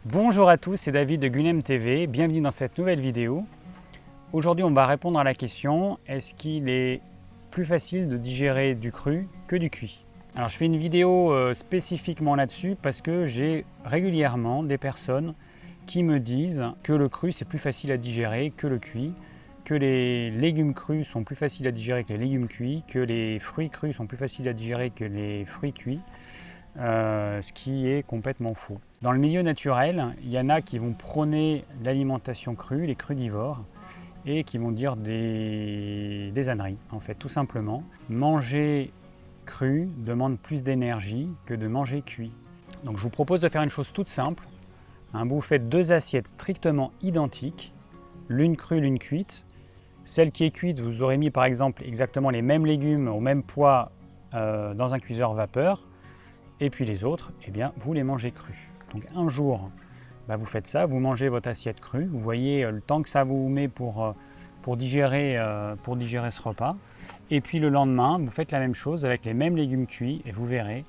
Bonjour à tous, c'est David de Gunem TV, bienvenue dans cette nouvelle vidéo. Aujourd'hui on va répondre à la question, est-ce qu'il est plus facile de digérer du cru que du cuit? Alors je fais une vidéo spécifiquement là-dessus parce que j'ai régulièrement des personnes qui me disent que le cru c'est plus facile à digérer que le cuit, que les légumes crus sont plus faciles à digérer que les légumes cuits, que les fruits crus sont plus faciles à digérer que les fruits cuits. Ce qui est complètement faux. Dans le milieu naturel, il y en a qui vont prôner l'alimentation crue, les crudivores, et qui vont dire des âneries, en fait, tout simplement. Manger cru demande plus d'énergie que de manger cuit. Donc je vous propose de faire une chose toute simple. Vous faites deux assiettes strictement identiques, l'une crue, l'une cuite. Celle qui est cuite, vous aurez mis par exemple exactement les mêmes légumes au même poids dans un cuiseur vapeur. Et puis les autres, eh bien, vous les mangez crus. Donc un jour, vous faites ça, vous mangez votre assiette crue, vous voyez le temps que ça vous met pour digérer ce repas. Et puis le lendemain, vous faites la même chose avec les mêmes légumes cuits et vous verrez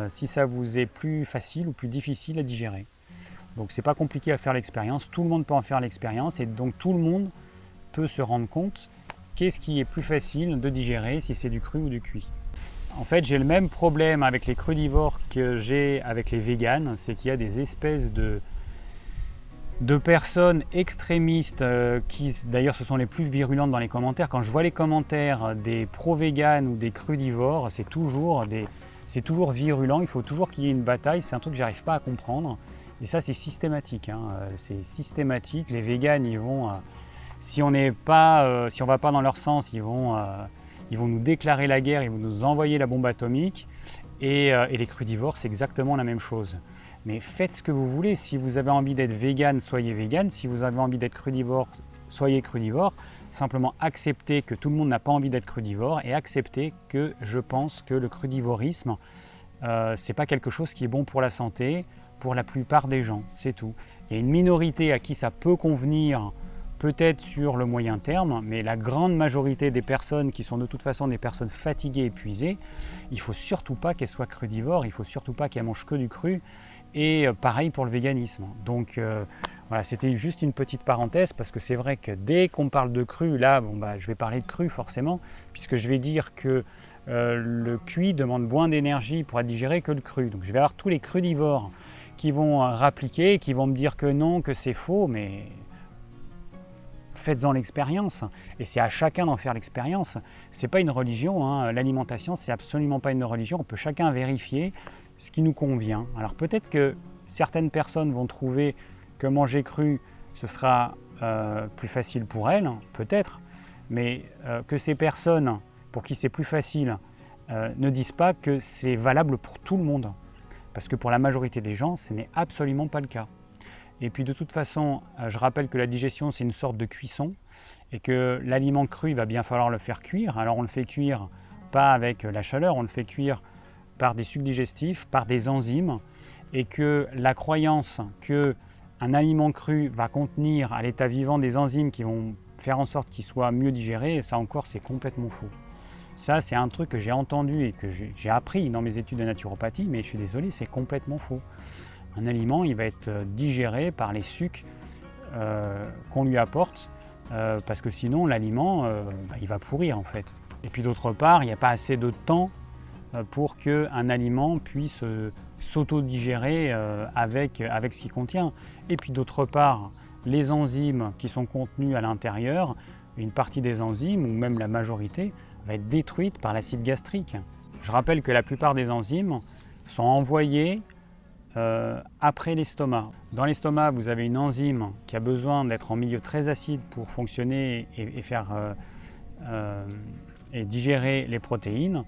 si ça vous est plus facile ou plus difficile à digérer. Donc c'est pas compliqué à faire l'expérience, tout le monde peut en faire l'expérience et donc tout le monde peut se rendre compte qu'est-ce qui est plus facile de digérer si c'est du cru ou du cuit. En fait, j'ai le même problème avec les crudivores que j'ai avec les véganes, c'est qu'il y a des espèces de personnes extrémistes qui, d'ailleurs, ce sont les plus virulentes dans les commentaires. Quand je vois les commentaires des pro-véganes ou des crudivores, c'est toujours virulent, il faut toujours qu'il y ait une bataille, c'est un truc que j'arrive pas à comprendre. Et ça, c'est systématique, c'est systématique. Les véganes, ils vont, si on va pas dans leur sens, ils vont nous déclarer la guerre, ils vont nous envoyer la bombe atomique. Et les crudivores, c'est exactement la même chose. Mais faites ce que vous voulez. Si vous avez envie d'être vegan, soyez vegan. Si vous avez envie d'être crudivore, soyez crudivore. Simplement acceptez que tout le monde n'a pas envie d'être crudivore et acceptez que je pense que le crudivorisme, c'est pas quelque chose qui est bon pour la santé, pour la plupart des gens, c'est tout. Il y a une minorité à qui ça peut convenir, peut-être sur le moyen terme, mais la grande majorité des personnes qui sont de toute façon des personnes fatiguées, épuisées, il ne faut surtout pas qu'elles soient crudivores, il ne faut surtout pas qu'elles mangent que du cru, et pareil pour le véganisme. Donc voilà, c'était juste une petite parenthèse, parce que c'est vrai que dès qu'on parle de cru, là, je vais parler de cru forcément, puisque je vais dire que le cuit demande moins d'énergie pour être digéré que le cru. Donc je vais avoir tous les crudivores qui vont rappliquer, qui vont me dire que non, que c'est faux, mais faites-en l'expérience, et c'est à chacun d'en faire l'expérience. C'est pas une religion, l'alimentation c'est absolument pas une religion, on peut chacun vérifier ce qui nous convient. Alors peut-être que certaines personnes vont trouver que manger cru ce sera plus facile pour elles, peut-être, mais que ces personnes pour qui c'est plus facile ne disent pas que c'est valable pour tout le monde, parce que pour la majorité des gens ce n'est absolument pas le cas. Et puis de toute façon, je rappelle que la digestion c'est une sorte de cuisson et que l'aliment cru, il va bien falloir le faire cuire. Alors on le fait cuire pas avec la chaleur, on le fait cuire par des sucs digestifs, par des enzymes, et que la croyance qu'un aliment cru va contenir à l'état vivant des enzymes qui vont faire en sorte qu'il soit mieux digéré, ça encore c'est complètement faux. Ça c'est un truc que j'ai entendu et que j'ai appris dans mes études de naturopathie, mais je suis désolé, c'est complètement faux. Un aliment, il va être digéré par les sucs qu'on lui apporte, parce que sinon l'aliment, il va pourrir en fait. Et puis d'autre part, il n'y a pas assez de temps pour qu'un aliment puisse s'auto-digérer avec ce qu'il contient. Et puis d'autre part, les enzymes qui sont contenues à l'intérieur, une partie des enzymes, ou même la majorité, va être détruite par l'acide gastrique. Je rappelle que la plupart des enzymes sont envoyées après l'estomac. Dans l'estomac, vous avez une enzyme qui a besoin d'être en milieu très acide pour fonctionner et digérer les protéines.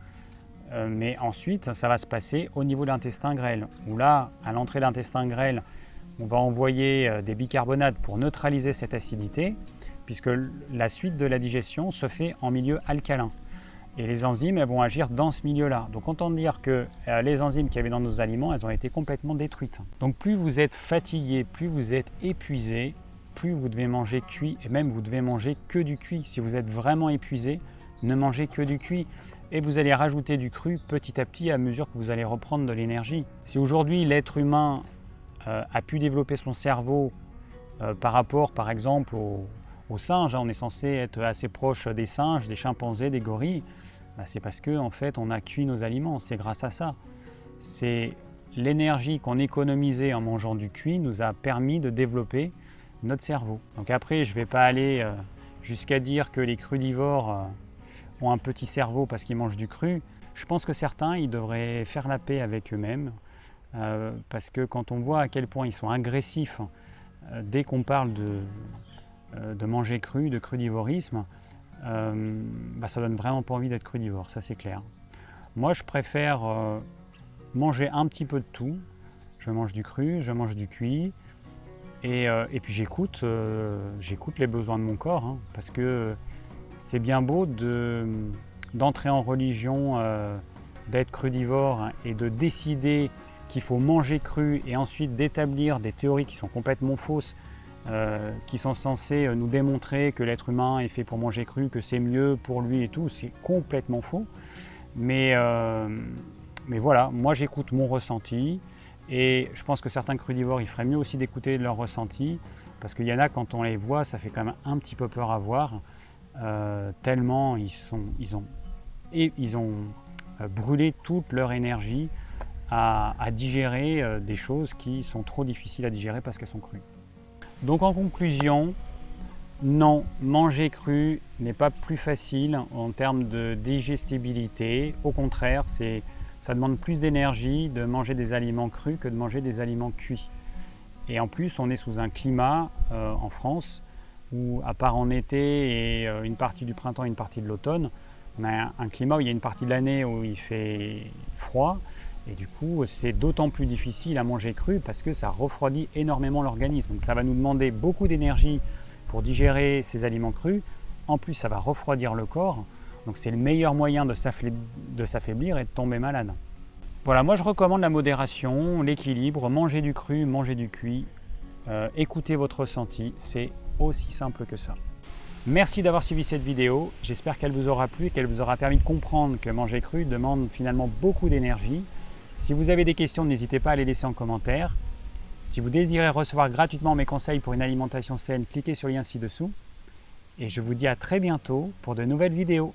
Mais ensuite, ça va se passer au niveau de l'intestin grêle, où là, à l'entrée de l'intestin grêle, on va envoyer des bicarbonates pour neutraliser cette acidité, puisque la suite de la digestion se fait en milieu alcalin. Et les enzymes, elles vont agir dans ce milieu-là. Donc autant dire que les enzymes qu'il y avait dans nos aliments, elles ont été complètement détruites. Donc plus vous êtes fatigué, plus vous êtes épuisé, plus vous devez manger cuit, et même vous devez manger que du cuit. Si vous êtes vraiment épuisé, ne mangez que du cuit. Et vous allez rajouter du cru petit à petit à mesure que vous allez reprendre de l'énergie. Si aujourd'hui l'être humain a pu développer son cerveau par rapport par exemple aux singes, hein, on est censé être assez proche des singes, des chimpanzés, des gorilles, c'est parce que en fait on a cuit nos aliments, c'est grâce à ça. C'est l'énergie qu'on économisait en mangeant du cuit nous a permis de développer notre cerveau. Donc après, je ne vais pas aller jusqu'à dire que les crudivores ont un petit cerveau parce qu'ils mangent du cru. Je pense que certains, ils devraient faire la paix avec eux-mêmes parce que quand on voit à quel point ils sont agressifs dès qu'on parle de manger cru, de crudivorisme, ça donne vraiment pas envie d'être crudivore, ça c'est clair. Moi, je préfère manger un petit peu de tout. Je mange du cru, je mange du cuit et puis j'écoute les besoins de mon corps, hein, parce que c'est bien beau d'entrer en religion, d'être crudivore, hein, et de décider qu'il faut manger cru et ensuite d'établir des théories qui sont complètement fausses, qui sont censées nous démontrer que l'être humain est fait pour manger cru, que c'est mieux pour lui et tout, c'est complètement faux. Mais voilà, moi j'écoute mon ressenti et je pense que certains crudivores, il ferait mieux aussi d'écouter leur ressenti parce qu'il y en a, quand on les voit, ça fait quand même un petit peu peur à voir, tellement ils ont brûlé toute leur énergie à digérer des choses qui sont trop difficiles à digérer parce qu'elles sont crues. Donc en conclusion, non, manger cru n'est pas plus facile en termes de digestibilité. Au contraire, ça demande plus d'énergie de manger des aliments crus que de manger des aliments cuits. Et en plus, on est sous un climat en France où, à part en été et une partie du printemps et une partie de l'automne, on a un climat où il y a une partie de l'année où il fait froid. Et du coup, c'est d'autant plus difficile à manger cru parce que ça refroidit énormément l'organisme. Donc ça va nous demander beaucoup d'énergie pour digérer ces aliments crus. En plus, ça va refroidir le corps. Donc c'est le meilleur moyen de s'affaiblir et de tomber malade. Voilà, moi je recommande la modération, l'équilibre, manger du cru, manger du cuit, écoutez votre ressenti, c'est aussi simple que ça. Merci d'avoir suivi cette vidéo, j'espère qu'elle vous aura plu et qu'elle vous aura permis de comprendre que manger cru demande finalement beaucoup d'énergie. Si vous avez des questions, n'hésitez pas à les laisser en commentaire. Si vous désirez recevoir gratuitement mes conseils pour une alimentation saine, cliquez sur le lien ci-dessous. Et je vous dis à très bientôt pour de nouvelles vidéos.